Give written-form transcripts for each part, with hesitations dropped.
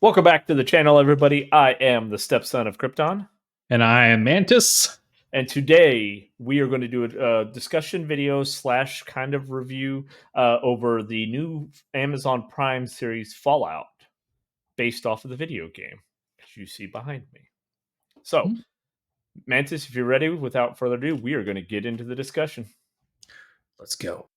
Welcome back to the channel, everybody. I am the stepson of Krypton, And I am Mantis. and today we are going to do a discussion video slash kind of review over the new Amazon Prime series Fallout, based off of the video game, as you see behind me. So, Mantis, if you're ready, without further ado, we are going to get into the discussion. Let's go.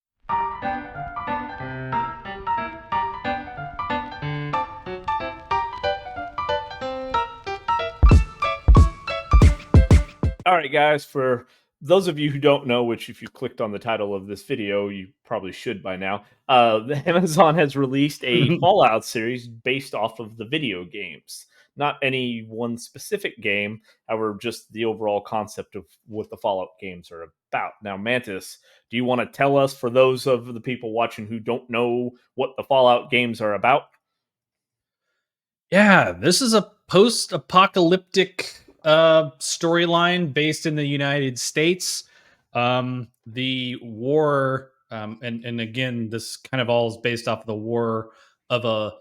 All right, guys, for those of you who don't know, which if you clicked on the title of this video, you probably should by now, Amazon has released a Fallout series based off of the video games. Not any one specific game, however, just the overall concept of what the Fallout games are about. Now, Mantis, do you want to tell us, for those of the people watching who don't know what the Fallout games are about? Yeah, this is a post-apocalyptic storyline based in the United States. The war, and again, this kind of all is based off of the war of a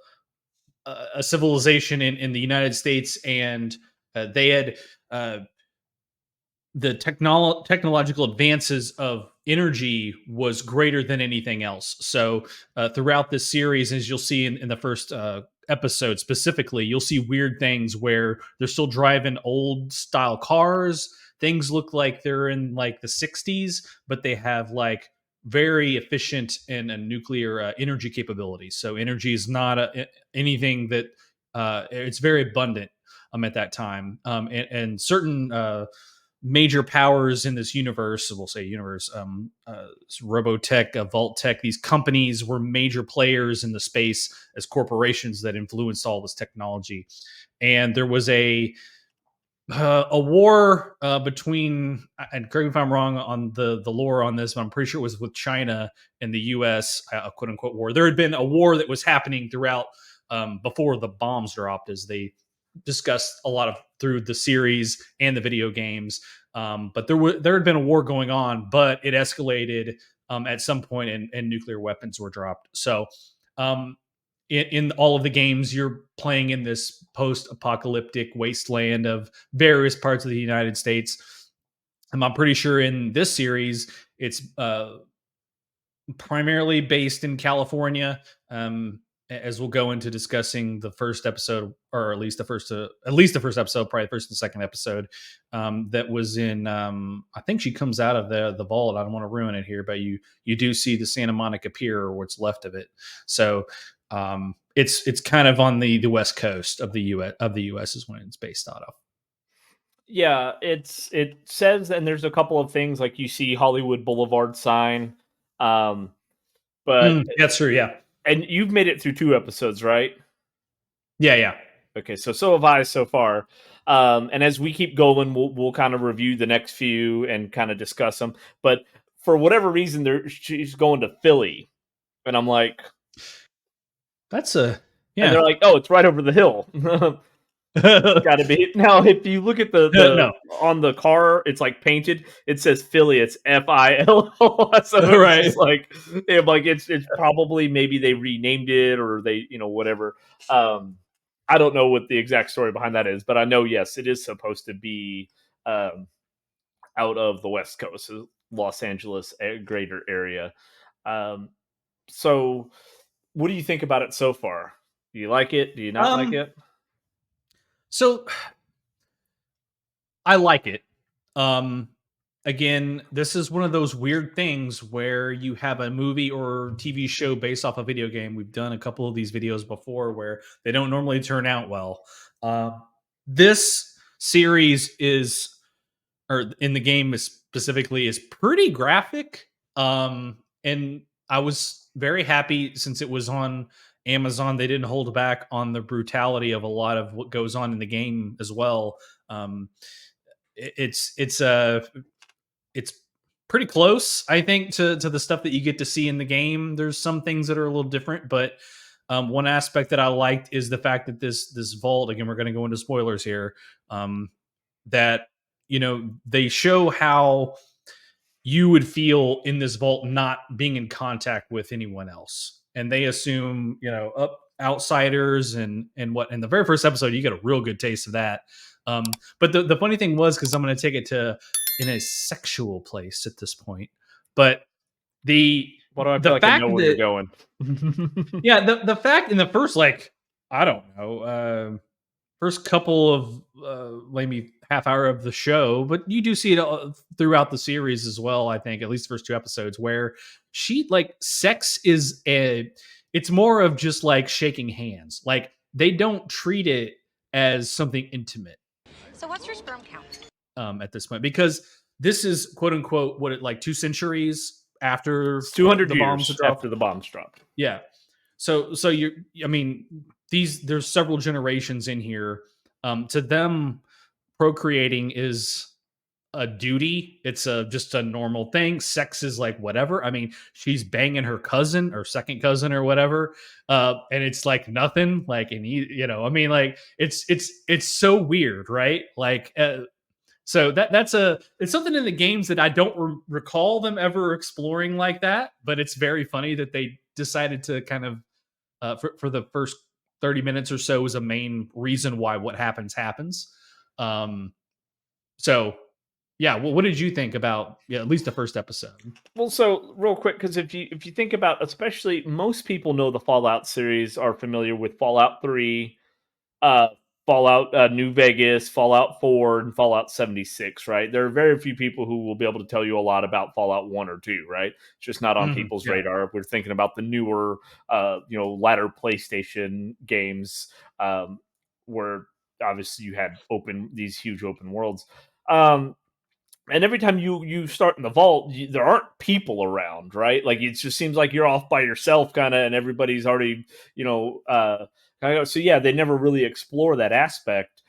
civilization in the United States, and they had the technological advances of energy was greater than anything else. So throughout this series, as you'll see in the first episode specifically, you'll see weird things where they're still driving old style cars. Things look like they're in like the 60s, but they have like very efficient and nuclear energy capabilities. So energy is not anything that it's very abundant at that time. And certain major powers in this universe, we'll say universe, Robotech, Vault-Tec, these companies were major players in the space as corporations that influenced all this technology. And there was a war between, and correct me if I'm wrong on the lore on this, but I'm pretty sure it was with China and the U.S., a quote unquote war. There had been a war that was happening throughout before the bombs dropped, as they discussed a lot of through the series and the video games. But there had been a war going on, but it escalated at some point, and nuclear weapons were dropped. So in all of the games, you're playing in this post-apocalyptic wasteland of various parts of the United States. I'm pretty sure in this series, it's primarily based in California. As we'll go into discussing the first episode, or at least the first episode, probably the first and second episode, that was in. I think she comes out of the vault. I don't want to ruin it here, but you do see the Santa Monica Pier, or what's left of it. So it's kind of on the west coast of the U.S. is when it's based out of. Yeah, it says, and there's a couple of things like you see Hollywood Boulevard sign, but That's true. Yeah. and you've made it through 2 episodes, right? Yeah. Okay, so have I so far. And as we keep going, we'll kind of review the next few and kind of discuss them. But for whatever reason, she's going to Philly, and I'm like, That's and they're like, oh, it's right over the hill. Got to be. Now, if you look at the No. on the car, it's like painted. It says Philly. It's FILL. So Right. it's like it's probably maybe they renamed it or they whatever. I don't know what the exact story behind that is, but I know yes, it is supposed to be out of the West Coast, Los Angeles greater area. Um, so, what do you think about it so far? Do you like it? Do you not like it? So I like it. Again, this is one of those weird things where you have a movie or TV show based off a video game. We've done a couple of these videos before where they don't normally turn out well. This series is, or in the game specifically, is pretty graphic. And I was very happy since it was on Amazon. They didn't hold back on the brutality of a lot of what goes on in the game as well. It's pretty close, I think, to the stuff that you get to see in the game. There's some things that are a little different, but one aspect that I liked is the fact that this vault, again, we're going to go into spoilers here, that they show how you would feel in this vault not being in contact with anyone else, and they assume outsiders and what in the very first episode you get a real good taste of that. But the funny thing was, because I'm going to take it to in a sexual place at this point, but Why do I feel the like I know fact where you're that going? yeah, the fact in the first, like, I don't know, first couple of maybe half hour of the show, but you do see it throughout the series as well. I think at least the first 2 episodes where she like sex is it's more of just like shaking hands. Like they don't treat it as something intimate So what's your sperm count? at this point, because this is quote unquote what it like 2 centuries after It's 200 the bombs years are dropped. after the bombs dropped. Yeah. So you're, I mean, there's several generations in here. To them, procreating is a duty. It's just a normal thing. Sex is like whatever. I mean, she's banging her cousin or second cousin or whatever, and it's like nothing. Like, and I mean, like it's so weird, right? Like, so it's something in the games that I don't recall them ever exploring like that. But it's very funny that they decided to kind of for the first 30 minutes or so is a main reason why what happens. So yeah, well, what did you think about at least the first episode? Well, so real quick, because if you think about, especially most people know the Fallout series, are familiar with Fallout 3, uh, Fallout New Vegas, Fallout 4, and Fallout 76, right? There are very few people who will be able to tell you a lot about Fallout 1 or 2, right? It's just not on people's Yeah. radar. We're thinking about the newer, latter PlayStation games, where obviously you had these huge open worlds. And every time you start in the vault, there aren't people around, right? Like it just seems like you're off by yourself, kind of, and everybody's already, so yeah, they never really explore that aspect.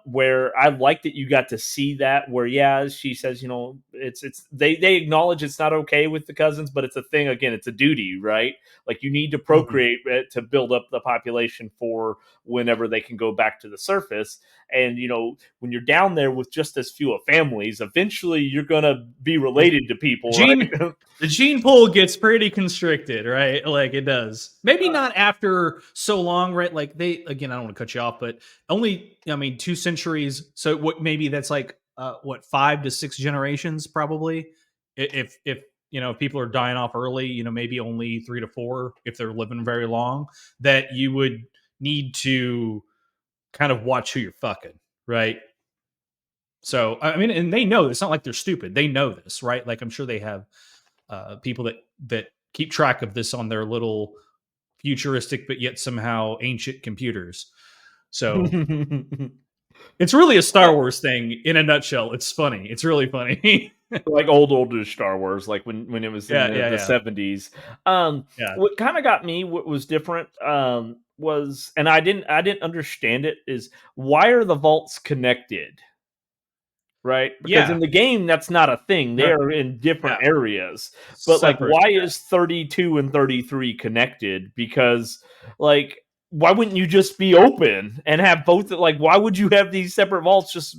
Where I like that you got to see that, where yeah, she says, it's they acknowledge it's not okay with the cousins, but it's a thing. Again, it's a duty, right? Like you need to procreate to build up the population for whenever they can go back to the surface. And when you're down there with just as few of families, eventually you're gonna be related to people, right? The gene pool gets pretty constricted, right? Like it does. Maybe not after so long, right? Like I don't want to cut you off, but only, 2 centuries. So what, maybe that's like, 5 to 6 generations, probably. If people are dying off early, maybe only 3 to 4 if they're living very long, that you would need to kind of watch who you're fucking, right? So, I mean, and they know, it's not like they're stupid. They know this, right? Like I'm sure they have people that keep track of this on their little futuristic but yet somehow ancient computers. So it's really a Star Wars thing in a nutshell. It's funny. It's really funny. Like older Star Wars, like when it was in the 70s. What kind of got me, what was different, was, and I didn't understand it, is why are the vaults connected? Right? Because in the game, that's not a thing. They are in different areas. But Separate, why is 32 and 33 connected? Because why wouldn't you just be open and have both? Like, why would you have these separate vaults just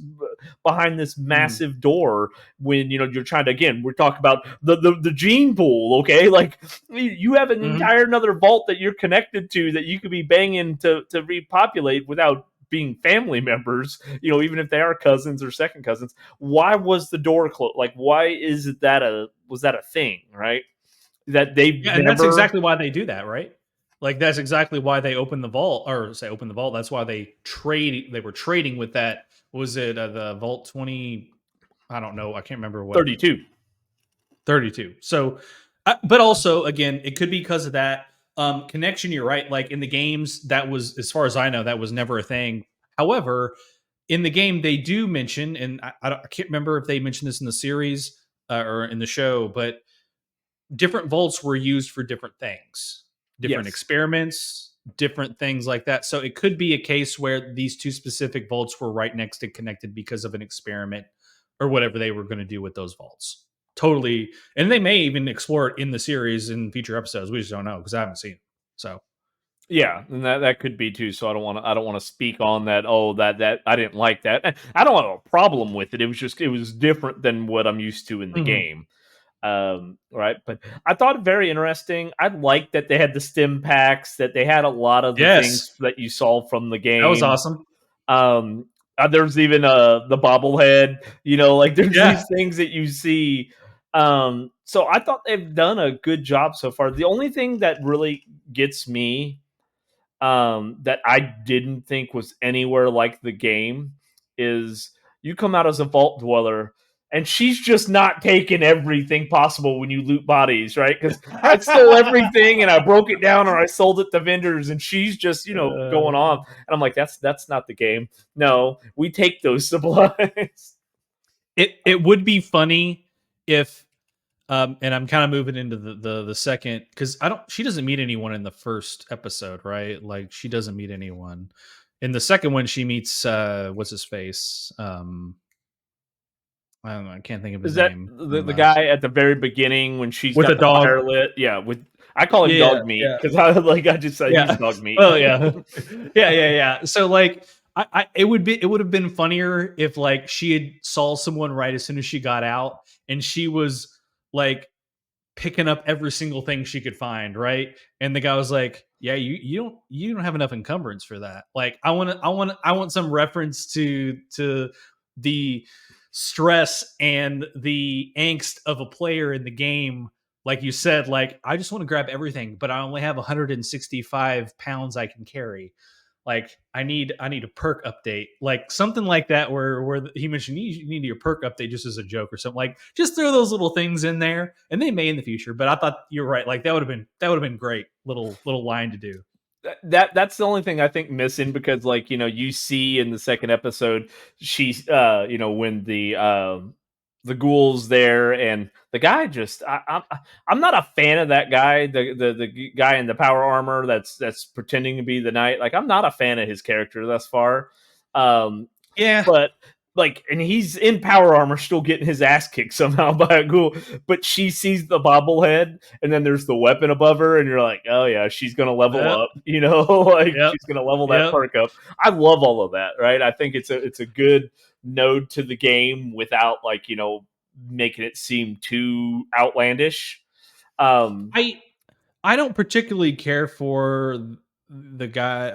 behind this massive door when you're trying to, again, we're talking about the gene pool, okay? Like you have an entire another vault that you're connected to that you could be banging to repopulate without being family members, even if they are cousins or second cousins. Why was the door closed? Like, why was that a thing, right? That and that's exactly why they do that, right? Like that's exactly why they open the vault, or say open the vault. That's why they were trading with that. Was it the Vault 20? I don't know. I can't remember what. 32. So, but also again, it could be because of that connection. You're right. Like in the games, that was, as far as I know, that was never a thing. However, in the game, they do mention, and I can't remember if they mentioned this in the series or in the show, but different vaults were used for different things, different experiments, different things like that. So it could be a case where these 2 specific vaults were right next to connected because of an experiment or whatever they were going to do with those vaults. Totally. And they may even explore it in the series in future episodes. We just don't know because I haven't seen it. So yeah, and that could be too. So I don't want to speak on that. Oh, that I didn't like that. I don't have a problem with it. It was different than what I'm used to in the game. Right, but I thought it very interesting. I liked that they had the stim packs, that they had a lot of the Yes, things that you saw from the that was game. awesome. There's even the bobblehead, like there's Yeah. these things that you see. So I thought they've done a good job so far. The only thing that really gets me, that I didn't think was anywhere like the game, is you come out as a vault dweller and she's just not taking everything possible when you loot bodies, right? Because I stole everything and I broke it down or I sold it to vendors, and she's just going on. And I'm like, that's not the game. No, we take those supplies. It would be funny if and I'm kind of moving into the second, because she doesn't meet anyone in the first episode, right? Like she doesn't meet anyone. In the second one, she meets what's his face? I don't know, I can't think of his Is that name. the guy at the very beginning when she's With got the dog? fire lit? Yeah, with I call him Yeah, dog meat yeah. because I just said Yeah. he's dog meat. Oh yeah. Yeah. So like it would have been funnier if like she had saw someone right as soon as she got out and she was like picking up every single thing she could find, right? And the guy was like, "Yeah, you don't have enough encumbrance for that." Like I want some reference to the stress and the angst of a player in the game. Like you said, like I just want to grab everything, but I only have 165 pounds I can carry. Like I need a perk update, like something like that, where he mentioned you need your perk update just as a joke or something. Like just throw those little things in there, and they may in the future. But I thought you're right. Like that would have been great little line to do. That's the only thing I think missing, because you see in the second episode she's when the ghoul's there, and the guy just I'm not a fan of that guy, the guy in the power armor that's pretending to be the knight. Like I'm not a fan of his character thus far. Yeah, But and he's in power armor still getting his ass kicked somehow by a ghoul, but she sees the bobblehead and then there's the weapon above her, and you're like, oh yeah, she's gonna level Yep. up, like Yep. she's gonna level that Yep. perk up. I love all of that, right? I think it's a good node to the game without making it seem too outlandish. I don't particularly care for the guy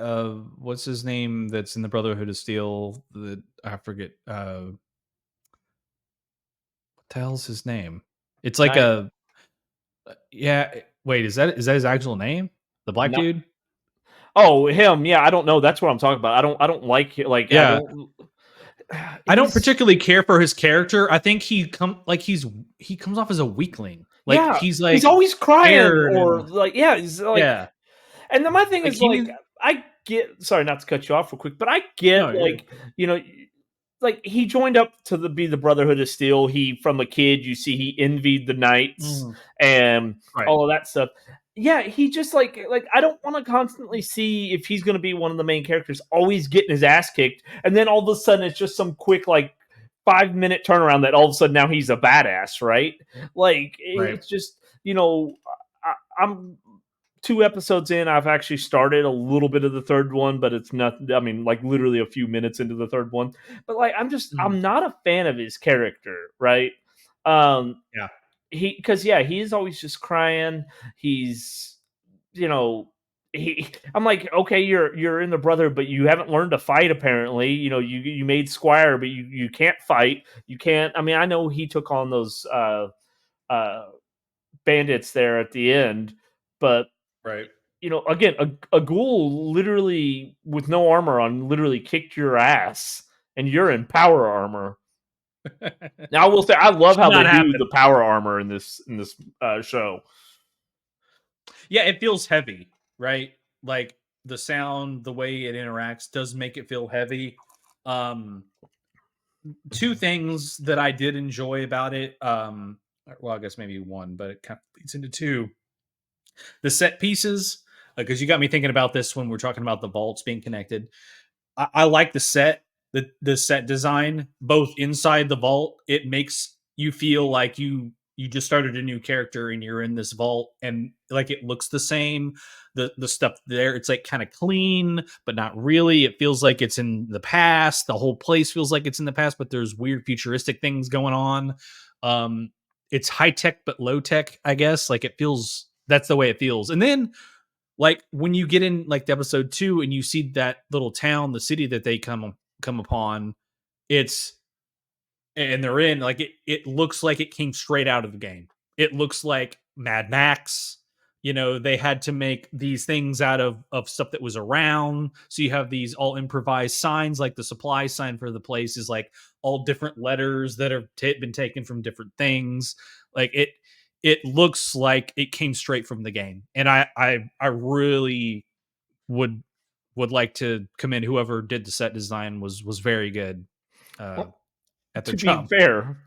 what's his name that's in the Brotherhood of Steel. I forget. What the hell's his nim? It's like Knight. yeah. Wait, is that his actual name? The black Not, dude? oh, him. Yeah, I don't know. That's what I'm talking about. I don't like it. Like Yeah. I don't he's- particularly care for his character. I think he comes off as a weakling. Like yeah, he's always crying, scared or and- he's like, yeah. And then my thing Like, is he needs- I get, sorry not to cut you off real quick, but I get No, you're he joined up to be the Brotherhood of Steel. He, from a kid, you see he envied the knights and Right. all of that stuff. Yeah, he just like I don't want to constantly see if he's going to be one of the main characters always getting his ass kicked, and then all of a sudden it's just some quick 5-minute turnaround that all of a sudden now he's a badass, right? Right. It's just I'm 2 episodes in. I've actually started a little bit of the third one, but it's not. I mean, literally a few minutes into the third one. But I'm not a fan of his character, right? Yeah. He is always just crying. He's I'm like, okay, you're in the brother, but you haven't learned to fight apparently. You made Squire, but you can't fight. You can't. I mean, I know he took on those bandits there at the end, but Right. again, a ghoul literally with no armor on literally kicked your ass, and you're in power armor. Now, I will say I love how they do the power armor in this show. Yeah, it feels heavy, right? Like the sound, the way it interacts does make it feel heavy. Two things that I did enjoy about it. Well, I guess maybe one, but it kind of leads into two. The set pieces, because you got me thinking about this when we're talking about the vaults being connected. I like the set, the set design, both inside the vault. It makes you feel like you just started a new character and you're in this vault, and like it looks the same. The stuff there, it's like kind of clean, but not really. It feels like it's in the past. The whole place feels like it's in the past, but there's weird futuristic things going on. it's high tech but low tech, I guess. Like it feels, that's the way it feels. And then like when you get in like the episode 2 and you see that little town, the city that they come upon, it's, and they're in, like it looks like it came straight out of the game. It looks like Mad Max. You know, they had to make these things out of stuff that was around. So you have these all improvised signs, like the supply sign for the place is like all different letters that have been taken from different things. Like it looks like it came straight from the game. And I really would like to commend whoever did the set design. Was very good Well, at their to be job. fair,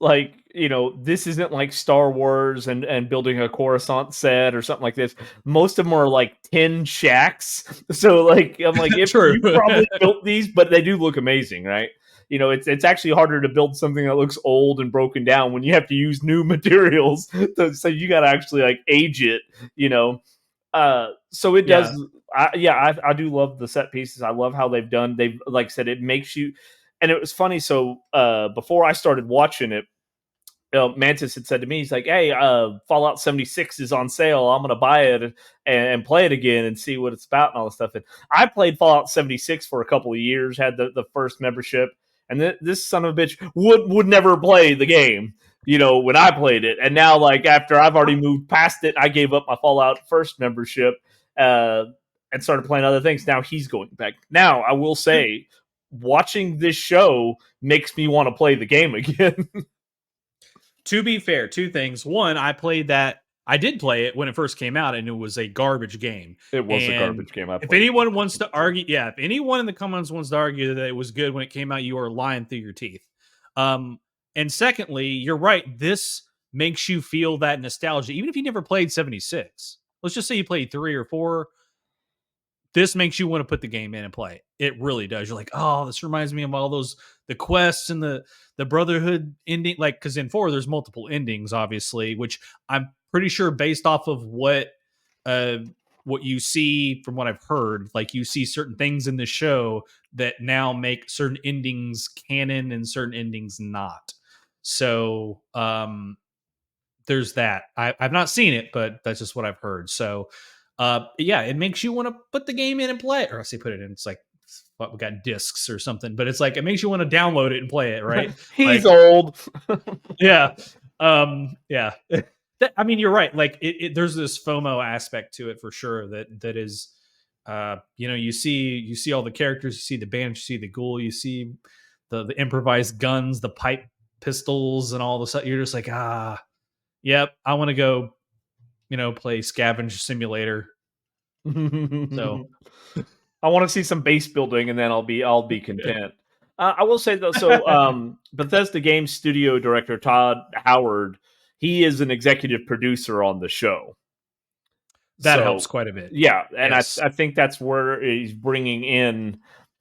like, you know, this isn't like Star Wars and building a Coruscant set or something like this. Most of them are like tin shacks. So like, I'm like, if True. you probably built these, but they do look amazing, right? You know, it's actually harder to build something that looks old and broken down when you have to use new materials. So you got to actually like age it, you know. So it does. I do love the set pieces. I love how they've done. They've, like I said, it makes you. And it was funny. So before I started watching it, Mantis had said to me, he's like, "Hey, Fallout 76 is on sale. I'm gonna buy it and play it again and see what it's about and all this stuff." And I played Fallout 76 for a couple of years, had the first membership, and this son of a bitch would never play the game. You know, when I played it, and now like after I've already moved past it, I gave up my Fallout first membership and started playing other things. Now he's going back. Now I will say, watching this show makes me want to play the game again. To be fair, two things. One, I did play it when it first came out, and it was a garbage game. It was a And garbage game. if anyone wants to argue, if anyone in the comments wants to argue that it was good when it came out, you are lying through your teeth. And secondly, you're right. This makes you feel that nostalgia, even if you never played 76. Let's just say you played 3 or 4. This makes you want to put the game in and play. It really does. You're like, oh, this reminds me of all those, the quests and the Brotherhood ending. Like, because in 4 there's multiple endings, obviously, which I'm pretty sure based off of what you see from what I've heard. Like, you see certain things in the show that now make certain endings canon and certain endings not. So there's that. I've not seen it, but that's just what I've heard. So yeah, it makes you want to put the game in and play it. Or I say put it in, it's like, what, we got discs or something, but it's like, it makes you want to download it and play it, right? He's like, old. Yeah. Yeah. I mean, you're right. Like there's this FOMO aspect to it for sure. That is, you know, you see all the characters, you see the band, you see the ghoul, you see the improvised guns, the pipe pistols and all the stuff. You're just like, yep, I want to go, you know, play Scavenger Simulator. So I want to see some base building, and then I'll be content. I will say though, so Bethesda Games studio director Todd Howard, he is an executive producer on the show. That helps quite a bit. Yeah, and yes. I think that's where he's bringing in,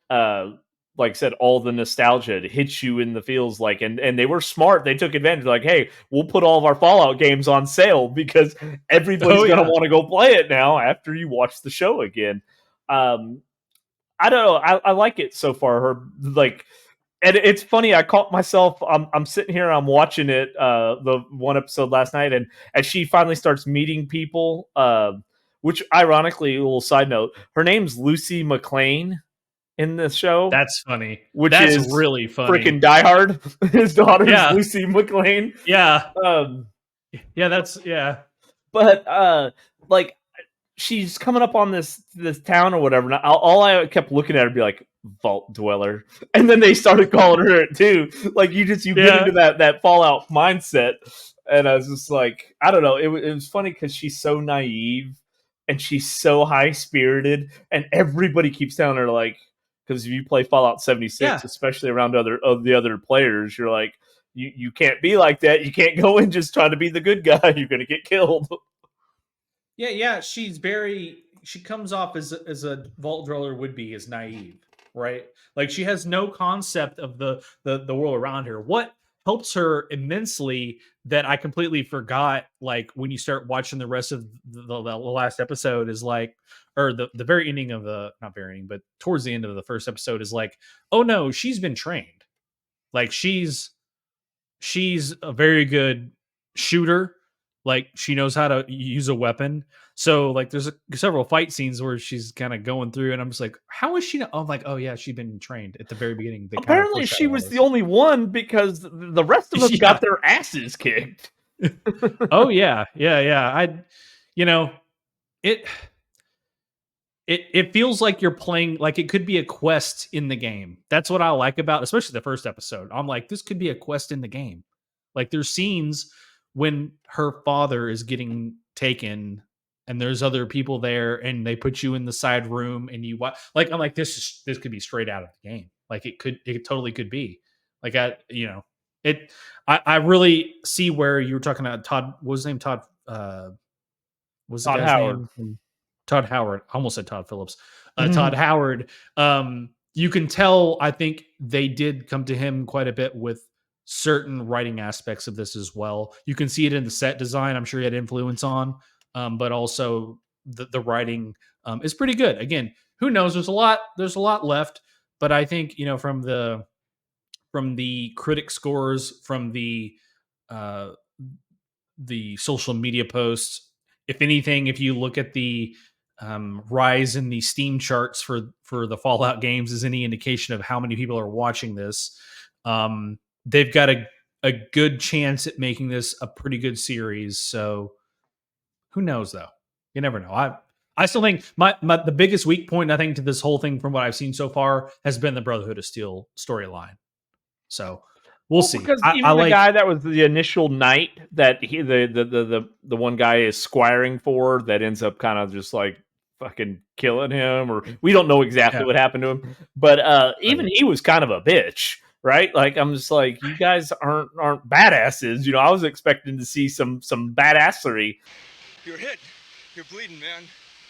like I said, all the nostalgia to hit you in the feels. Like, and they were smart. They took advantage. Like, hey, we'll put all of our Fallout games on sale because everybody's going to want to go play it now after you watch the show again. I don't know. I like it so far. Her like, and it's funny. I caught myself. I'm sitting here. I'm watching it. The one episode last night, and as she finally starts meeting people, which ironically, a little side note, her name's Lucy McLean in the show. That's funny. Which that's is really funny. Freaking Die Hard. His daughter is Lucy McLean. Yeah. Yeah. That's yeah. But like, she's coming up on this town or whatever. And all I kept looking at her be like, Vault Dweller, and then they started calling her it too. Like, you get into that Fallout mindset, and I was just like, I don't know. It was funny because she's so naive and she's so high spirited, and everybody keeps telling her, like, because if you play Fallout 76, especially around the other players, you're like, you can't be like that. You can't go in just trying to be the good guy. You're gonna get killed. Yeah. She comes off as a Vault Dweller would be, as naive, right? Like, she has no concept of the world around her. What helps her immensely that I completely forgot, like, when you start watching the rest of the last episode, is like, or the very ending of not very ending, but towards the end of the first episode, is like, oh no, she's been trained. Like, she's a very good shooter. Like she knows how to use a weapon. So like there's several fight scenes where she's kind of going through, and I'm just like, how is she? I'm like, oh yeah, she's been trained at the very beginning. They kind of Apparently, she was the only one because the rest of them Yeah. got their asses kicked. Oh yeah. You know, it feels like you're playing, like it could be a quest in the game. That's what I like about, especially the first episode. I'm like, this could be a quest in the game. Like there's scenes when her father is getting taken and there's other people there and they put you in the side room and you watch, like, I'm like, this could be straight out of the game. Like it totally could be. Like I really see where you were talking about Todd, what was his name? Todd, was the Todd guy's Howard. name? Todd Howard. I almost said Todd Phillips. Mhm. Todd Howard. You can tell, I think they did come to him quite a bit with certain writing aspects of this as well. You can see it in the set design. I'm sure he had influence on, but also the writing is pretty good. Again, who knows? There's a lot left, but I think, from the critic scores, from the social media posts, if anything, if you look at the rise in the Steam charts for the Fallout games is any indication of how many people are watching this, they've got a good chance at making this a pretty good series. So who knows though? You never know. I still think the biggest weak point, I think, to this whole thing from what I've seen so far has been the Brotherhood of Steel storyline. So we'll see. Because I even the like, guy that was the initial knight that the one guy is squiring for, that ends up kind of just like fucking killing him, or we don't know exactly what happened to him. But even he was kind of a bitch, right? Like I'm just like, you guys aren't badasses. I was expecting to see some badassery. You're hit. You're bleeding, man.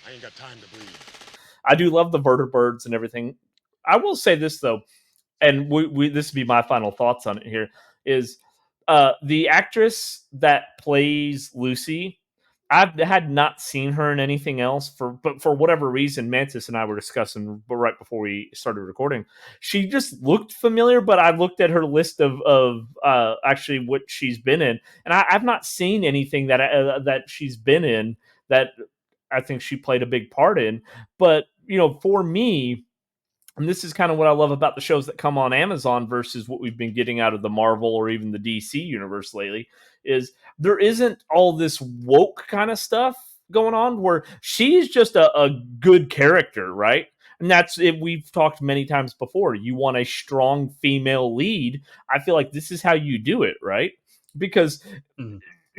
I ain't got time to bleed. I do love the vertebrates and everything. I will say this though, and this would be my final thoughts on it here, is the actress that plays Lucy. I had not seen her in anything else but for whatever reason, Mantis and I were discussing right before we started recording. She just looked familiar, but I looked at her list of actually what she's been in, and I've not seen anything that she's been in that I think she played a big part in. But for me, and this is kind of what I love about the shows that come on Amazon versus what we've been getting out of the Marvel or even the DC universe lately, is there isn't all this woke kind of stuff going on where she's just a good character, right? And that's it. We've talked many times before. You want a strong female lead. I feel like this is how you do it, right? Because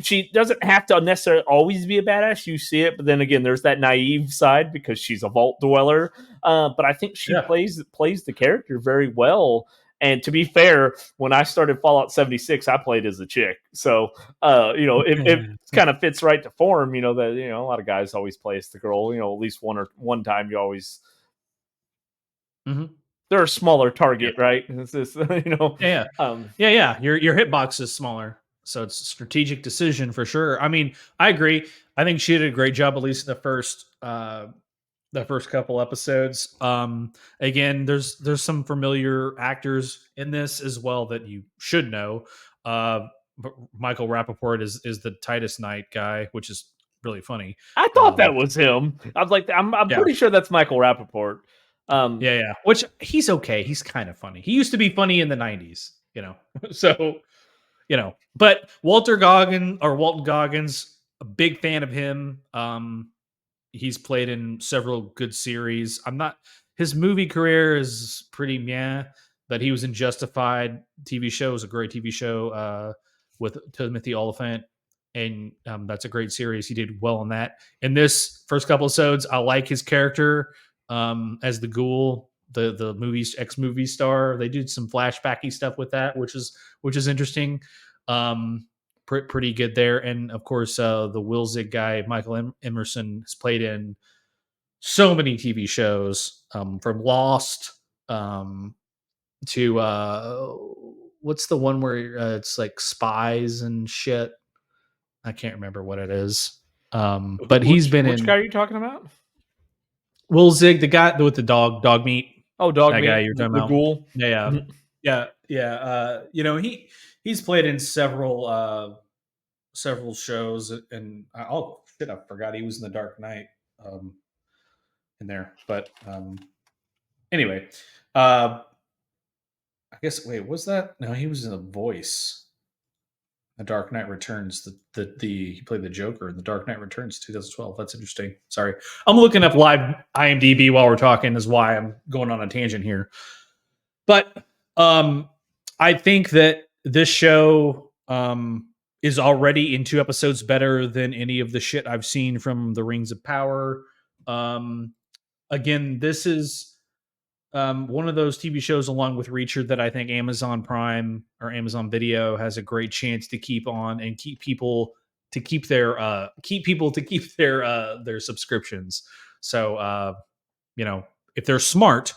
she doesn't have to necessarily always be a badass. You see it, but then again, there's that naive side because she's a vault dweller. But I think she plays the character very well. And to be fair, when I started Fallout 76, I played as a chick. So, it kind of fits right to form, that, a lot of guys always play as the girl, at least one time you always, they're a smaller target, right? It's this, Yeah. Your hitbox is smaller. So it's a strategic decision for sure. I mean, I agree. I think she did a great job, at least in the first couple episodes. Again, there's some familiar actors in this as well that you should know. Michael Rappaport is the Titus Knight guy, which is really funny. I thought that was him. I was like, I'm pretty sure that's Michael Rappaport. Which he's okay. He's kind of funny. He used to be funny in the 90s, so. But Walton Goggins, a big fan of him. He's played in several good series. His movie career is pretty meh, but he was in Justified TV show. It was a great TV show with Timothy Olyphant, and that's a great series. He did well in that. In this first couple episodes, I like his character as the Ghoul, the movie's ex-movie star. They did some flashbacky stuff with that, which is interesting. Pretty good there. And of course, the Wilzig guy, Michael Emerson, has played in so many TV shows, from Lost to what's the one where it's like spies and shit. I can't remember what it is. But he's been in. Which guy are you talking about? Wilzig, the guy with the dog meat. Oh, dog that meat. Guy you're talking the about. Ghoul. Yeah. He's played in several several shows, and oh shit, I forgot he was in the Dark Knight in there. But anyway, I guess was that? No, he was in The Voice. The Dark Knight Returns. He played the Joker in The Dark Knight Returns 2012. That's interesting. Sorry, I'm looking up live IMDb while we're talking. Is why I'm going on a tangent here. But I think that this show is already in 2 episodes better than any of the shit I've seen from the Rings of Power. Again, this is one of those TV shows, along with Reacher, that I think Amazon Prime or Amazon Video has a great chance to keep on and keep people to keep their subscriptions. So if they're smart,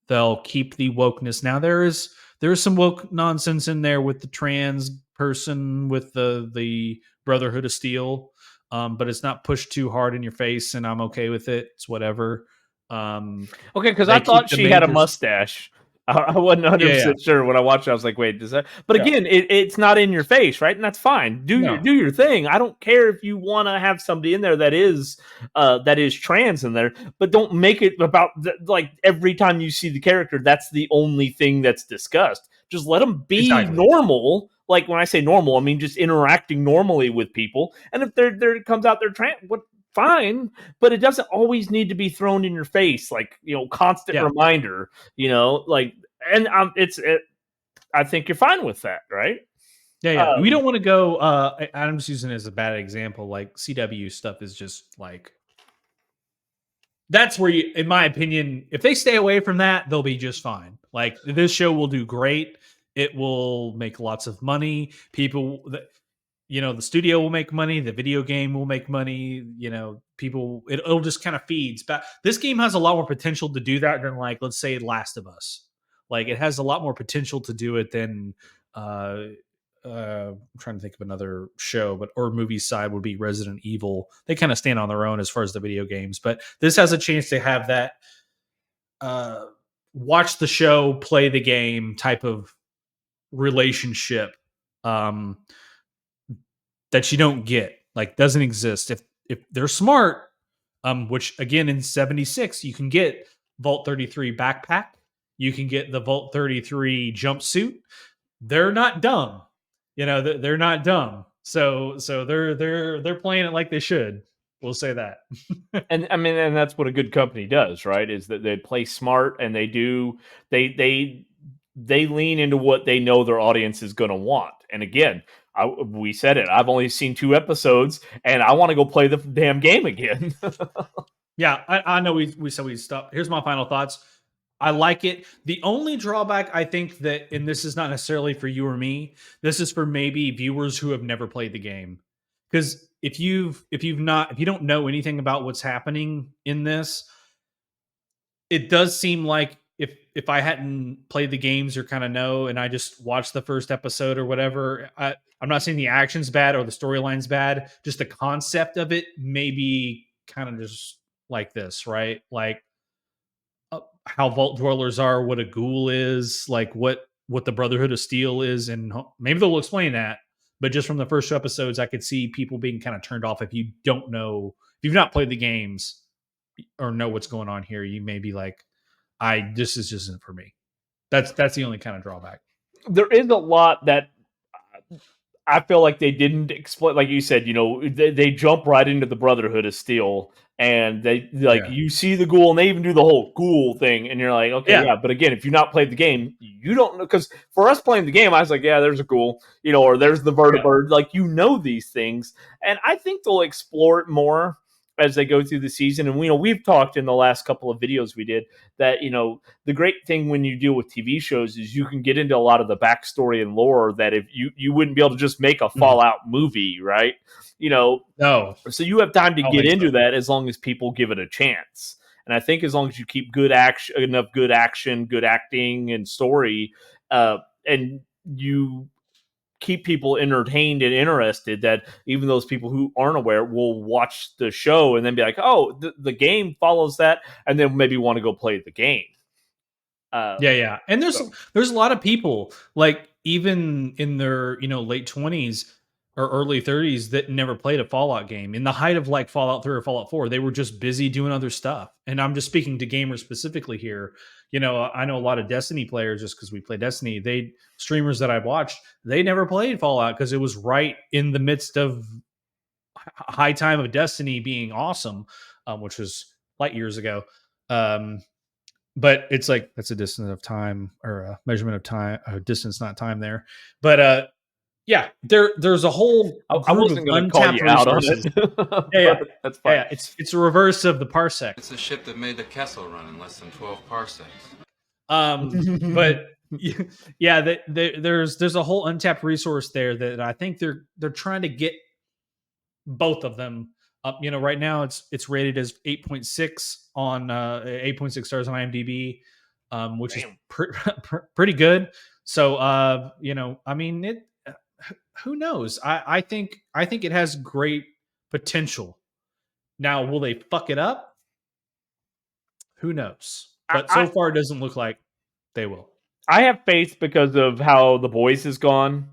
they'll keep the wokeness. Now there is some woke nonsense in there with the trans person with the Brotherhood of Steel, but it's not pushed too hard in your face, and I'm okay with it. It's whatever. Okay, because I thought she had a mustache. I wasn't 100% sure when I watched it. I was like, wait, does that? But again, it's not in your face, right? And that's fine. Do your thing. I don't care if you want to have somebody in there that is trans in there, but don't make it about like every time you see the character, that's the only thing that's discussed. Just let them be normal. Like when I say normal, I mean just interacting normally with people. And if there comes out they're trans, what? Fine, but it doesn't always need to be thrown in your face, like constant reminder. I think you're fine with that, right? Yeah. We don't want to go. I'm just using it as a bad example. Like CW stuff is just like that's where you, in my opinion, if they stay away from that, they'll be just fine. Like this show will do great. It will make lots of money. People that. The studio will make money. The video game will make money. People, it'll just kind of feeds back. This game has a lot more potential to do that than, like, let's say Last of Us. Like it has a lot more potential to do it than, I'm trying to think of another show, or movie side would be Resident Evil. They kind of stand on their own as far as the video games, but this has a chance to have that, watch the show, play the game type of relationship. That you don't get, like doesn't exist if they're smart, which again in 76 you can get Vault 33 backpack, you can get the Vault 33 jumpsuit. They're not dumb, they're not dumb. So they're playing it like they should. We'll say that. And I mean, and that's what a good company does, right? Is that they play smart and they lean into what they know their audience is going to want. And again, we said it. I've only seen 2 episodes, and I want to go play the damn game again. Yeah, I know. We said we stopped. Here's my final thoughts. I like it. The only drawback I think that, and this is not necessarily for you or me, this is for maybe viewers who have never played the game. Because if you don't know anything about what's happening in this, it does seem like if I hadn't played the games or kind of know, and I just watched the first episode or whatever, I'm not saying the action's bad or the storyline's bad. Just the concept of it may be kind of just like this, right? Like how vault dwellers are, what a ghoul is, like what the Brotherhood of Steel is, and maybe they'll explain that. But just from the first 2 episodes, I could see people being kind of turned off if you don't know, if you've not played the games or know what's going on here. You may be like, this is just isn't for me. That's the only kind of drawback. There is a lot that I feel like they didn't explain. Like you said, they jump right into the Brotherhood of Steel, and they you see the ghoul, and they even do the whole ghoul thing, and you're like, okay, yeah. But again, if you've not played the game, you don't know. Because for us playing the game, I was like, yeah, there's a ghoul, or there's the vertibird. Like these things, and I think they'll explore it more as they go through the season. And we've talked in the last couple of videos we did that the great thing when you deal with TV shows is you can get into a lot of the backstory and lore that if you wouldn't be able to just make a Fallout movie, right? No. So you have time to get into that as long as people give it a chance. And I think as long as you keep good action, good acting and story, and you keep people entertained and interested, that even those people who aren't aware will watch the show and then be like, oh, the game follows that, and then maybe want to go play the game. Yeah. And there's a lot of people, like even in their late 20s, or early 30s that never played a Fallout game. In the height of like Fallout 3 or Fallout 4, they were just busy doing other stuff. And I'm just speaking to gamers specifically here. You know, I know a lot of Destiny players just because we play Destiny. Streamers that I've watched, they never played Fallout because it was right in the midst of high time of Destiny being awesome, which was light years ago. But it's like that's a distance of time or a measurement of time, distance, not time there. But yeah, there's a whole I wasn't going to call you out on it. Yeah, that's fine. Yeah, it's a reverse of the parsec. It's the ship that made the Kessel run in less than 12 parsecs. But yeah, there's a whole untapped resource there that I think they're trying to get both of them up. You know, right now it's rated as 8.6 on 8.6 stars on IMDb, which Damn. is pretty good. So you know, I mean it. Who knows? I think it has great potential. Now, will they fuck it up? Who knows? But so far, it doesn't look like they will. I have faith because of how The Boys has gone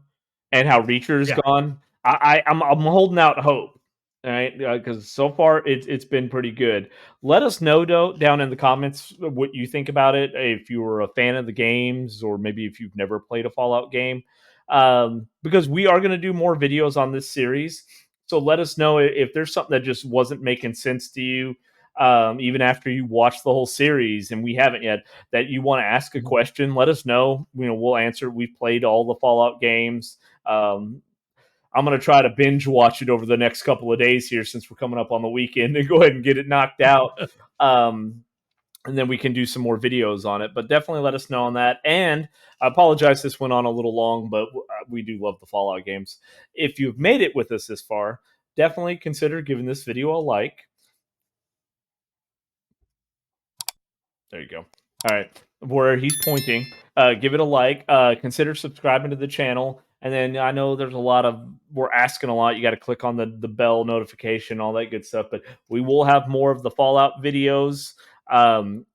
and how Reacher's gone. I'm holding out hope, all right? Because so far it's been pretty good. Let us know though down in the comments what you think about it. If you were a fan of the games, or maybe if you've never played a Fallout game. Because we are going to do more videos on this series. So let us know if there's something that just wasn't making sense to you, even after you watch the whole series, and we haven't yet, that you want to ask a question. Let us know. You know, we'll answer. We've played all the Fallout games. I'm going to try to binge watch it over the next couple of days here, since we're coming up on the weekend, and go ahead and get it knocked out. And then we can do some more videos on it. But definitely let us know on that. And I apologize this went on a little long, but we do love the Fallout games. If you've made it with us this far, definitely consider giving this video a like. There you go. All right. Where he's pointing, give it a like. Consider subscribing to the channel. And then I know there's we're asking a lot. You got to click on the bell notification, all that good stuff. But we will have more of the Fallout videos.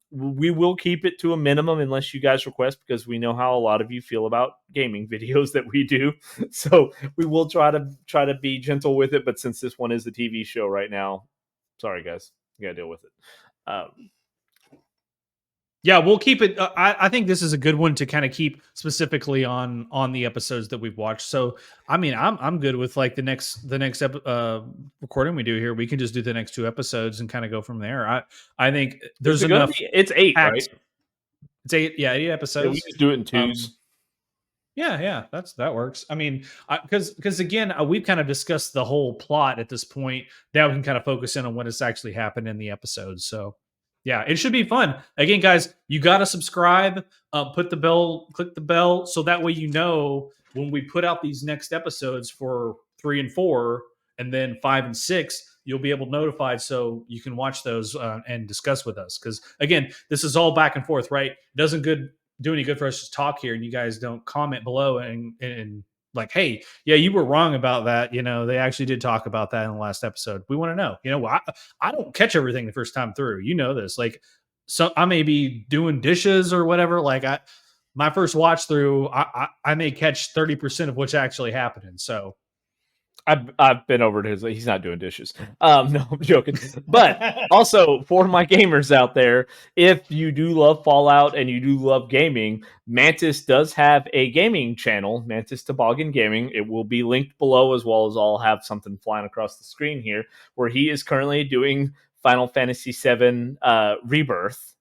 We will keep it to a minimum unless you guys request, because we know how a lot of you feel about gaming videos that we do. So we will try to be gentle with it. But since this one is a TV show right now, sorry guys, you got to deal with it. Yeah, we'll keep it. I think this is a good one to kind of keep specifically on the episodes that we've watched. So, I mean, I'm good with like the next recording we do here. We can just do the next 2 episodes and kind of go from there. I think there's enough. It's 8, right? It's 8. Yeah, 8 episodes. Yeah, we just do it in 2s. Yeah, that works. I mean, because again, we've kind of discussed the whole plot at this point. Now we can kind of focus in on what has actually happened in the episodes. So. Yeah, it should be fun. Again, guys, you got to subscribe, click the bell, so that way you know when we put out these next episodes for 3 and 4, and then 5 and 6, you'll be able to notify so you can watch those and discuss with us. Because again, this is all back and forth, right? It doesn't do any good for us to talk here and you guys don't comment below and like, hey, yeah, you were wrong about that. You know, they actually did talk about that in the last episode. We want to know. You know, I don't catch everything the first time through. You know this. Like, so I may be doing dishes or whatever. Like, my first watch through, I may catch 30% of what's actually happening. So. I've been over to his. He's not doing dishes. No, I'm joking. But also for my gamers out there, if you do love Fallout and you do love gaming, Mantis does have a gaming channel, Mantis Toboggan Gaming. It will be linked below, as well as I'll have something flying across the screen here, where he is currently doing Final Fantasy VII Rebirth.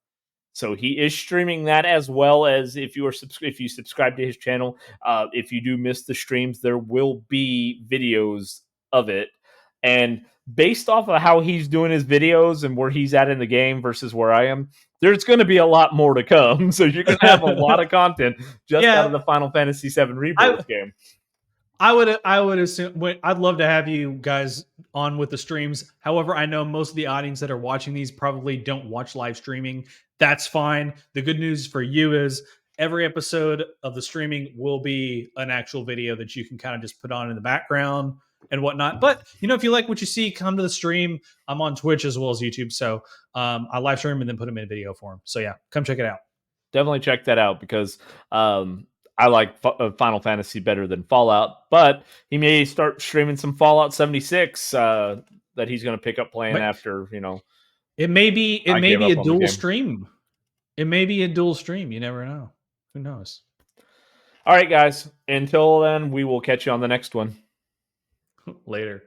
So he is streaming that, as well as if you subscribe to his channel. If you do miss the streams, there will be videos of it. And based off of how he's doing his videos and where he's at in the game versus where I am, there's going to be a lot more to come. So you're going to have a lot of content just out of the Final Fantasy VII Rebirth game. I would assume. I'd love to have you guys on with the streams. However, I know most of the audience that are watching these probably don't watch live streaming. That's fine. The good news for you is every episode of the streaming will be an actual video that you can kind of just put on in the background and whatnot. But, you know, if you like what you see, come to the stream. I'm on Twitch as well as YouTube. So I live stream and then put them in video form. So, yeah, come check it out. Definitely check that out, because I like Final Fantasy better than Fallout, but he may start streaming some Fallout 76 that he's going to pick up playing after, It may be I gave a up on the dual game. stream. It may be a dual stream. You never know. Who knows? All right, guys. Until then, we will catch you on the next one. Later.